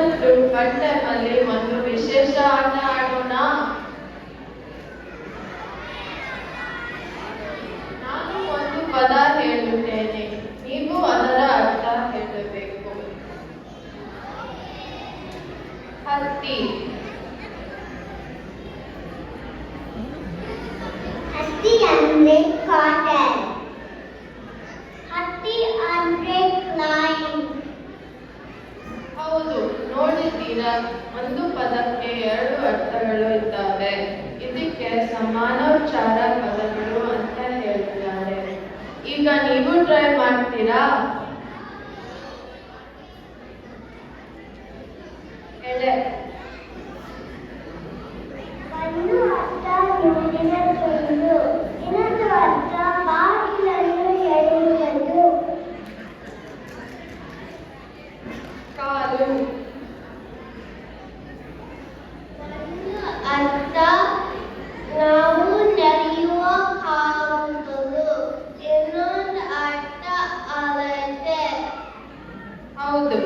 ಇವತ್ತು fun time ಅಲ್ಲಿ ಒಂದು ವಿಶೇಷ ಆಟ ಆಡೋಣ. ನಾನು ಒಂದು ಪದ ಹೇಳುತ್ತೇನೆ, ನೀವು ಅದರ ಅರ್ಥ ಹೇಳಬೇಕು. ಹತ್ತಿ. ಹತ್ತಿ ಅಂದ್ರೆ ಕಾಟನ್. ಹತ್ತಿ ಅಂದ್ರೆ ಕ್ಲೈನ್. ಹೌದು, ನೋಡಿದ್ದೀರಾ, ಒಂದು ಪದಕ್ಕೆ ಎರಡು ಅರ್ಥಗಳು ಇದ್ದಾವೆ. ಇದಕ್ಕೆ ಸಮಾನೋಚ್ಚಾರ ಪದಗಳು ಅಂತ ಹೇಳ್ತಾರೆ. ಈಗ ನೀವು ಟ್ರೈ ಮಾಡ್ತೀರಾ? ಎಲೆ. ಒಂದು ಅರ್ಥ ನೀರಿನ ತುಂಡು, ಇನ್ನೊಂದು ಅರ್ಥ ಬಾಗಿಲನ್ನು ಎಳೆಯುವುದು. ಕಾಲು. ಒಂದು ಅರ್ಥ ನಾವು ನಡೆಯುವ ಕಾಲುಗಳು, ಇನ್ನೊಂದು ಅರ್ಥ ಅಳತೆ. ಹೌದು,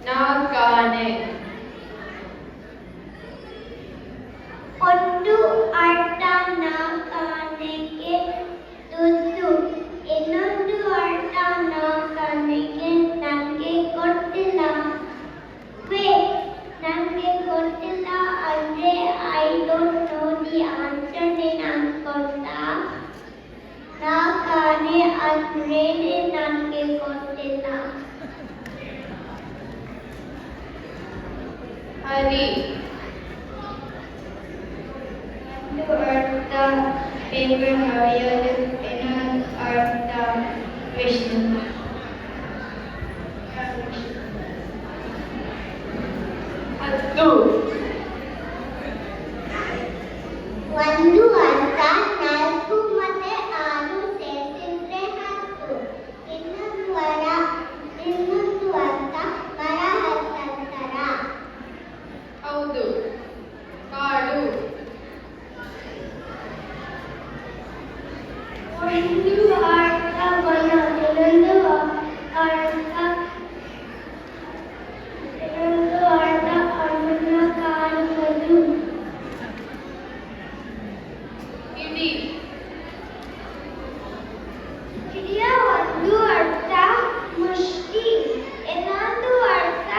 ನಾಲ್ಕಾನೆ. ಒಂದು ಅರ್ಥ ನಾಲ್ಕಾನೆಗೆ ದುಡ್ಡು, ಇನ್ನೊಂದು ಅರ್ಥ ನಾಲ್ಕಾನೆಗೆ ನನಗೆ ಗೊತ್ತಿಲ್ಲ. ನನಗೆ ಗೊತ್ತಿಲ್ಲ ಅಂದ್ರೆ I don't know the answer ಅನ್ಕೊಂಡ. ನಾಲ್ಕಾನೆ ಅಂದ್ರೆ ನನಗೆ ಗೊತ್ತಿಲ್ಲ. ಹರಿ. ಒಂದು ಅರ್ಥ ಪೇಪರ್ ಹರಿಯೋದು, ಇನ್ನೊಂದು ಅರ್ಥ ವಿಷ್ಣು. ಹತ್ತು. ಒಂದು ಅರ್ಥ 4 ಮತ್ತೆ 6 ಸೇರಿಸಿದ್ರೆ 10. ಇನ್ನೊಂದು ಅರ್ಥ ಮರ ಹತ್ತರ. ಹೌದು, ಕಾಡು. ಒಂದು ಅರ್ಥ ಬನ, ಇನ್ನೊಂದು ಅರ್ಥ ಹಣ್ಣನ್ನ ಕಾಣುವುದು. ಇಡಿ. ಇಡಿಯ ಒಂದು ಅರ್ಥ ಮುಷ್ಟಿ, ಇನ್ನೊಂದು ಅರ್ಥ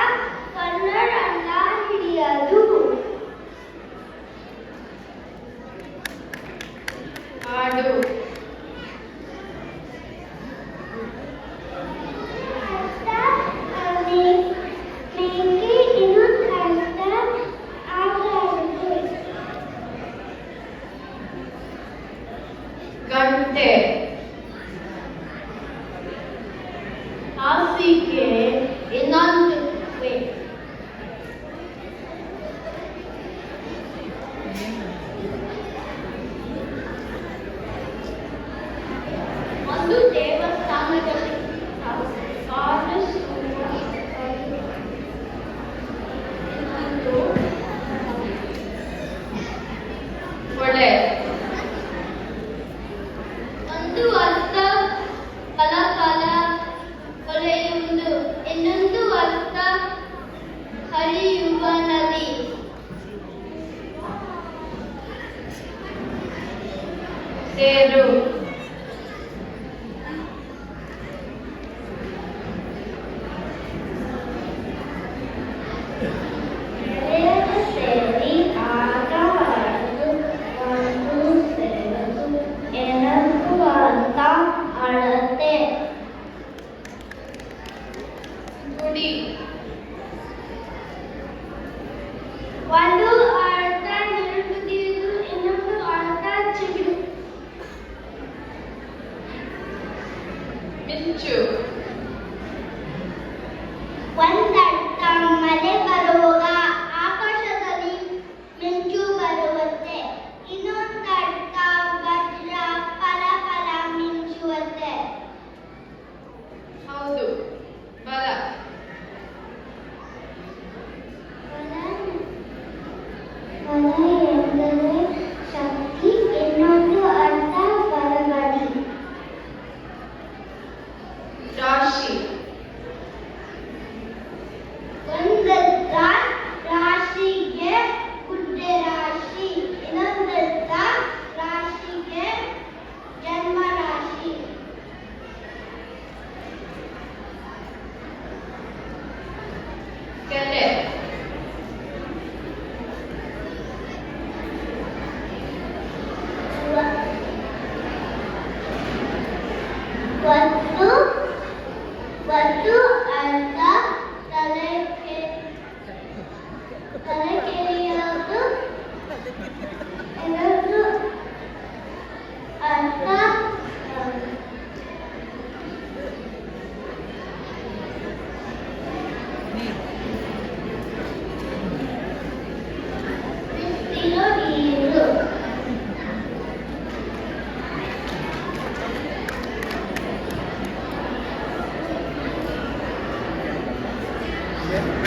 ಕನ್ನಡನ್ನ ಹಿಡಿಯಲು. ಆಡು. ಅರ್ಥ ಮೇಕೆ, ಇನ್ನೊಂದು ಅರ್ಥ ಆಗಾಡುತ್ತೆ. ಗಂಟೆ. ಹಾಸಿಗೆ, ಇನ್ನೊಂದು ಒಂದು ದೇವಸ್ಥಾನದಲ್ಲಿ ಒಳ್ಳೆ. ಒಂದು ಅರ್ಥ ಫಲ ಕೊಳೆಯುವುದು, ಇನ್ನೊಂದು ಅರ್ಥ ಹರಿಯುವ ನದಿ. ಸೇರು. ಎರಡು ಸೇರಿ ಆಟ ಆಡೋದು, ಒಂದು ಸೇರೋದು, ಇನ್ನೊಂದು ಅರ್ಥ ಅಳತೆ. ಗುಡಿ. ಒಂದು ಅರ್ಥ ನಿರುಪದಿಯುವುದು, ಇನ್ನೊಂದು ಅರ್ಥ ಚಿಗುರು. ಮಿಂಚು. ಒಂದರ್ಥ ಮಳೆ ಬರುವಾಗ ಆಕಾಶದಲ್ಲಿ ಮಿಂಚು ಬರುವಂತೆ, ಇನ್ನೊಂದರ್ಥ ವಜ್ರ ಫಲ ಮಿಂಚುವಂತೆ. ಹೌದು, ಬಲ. Okay.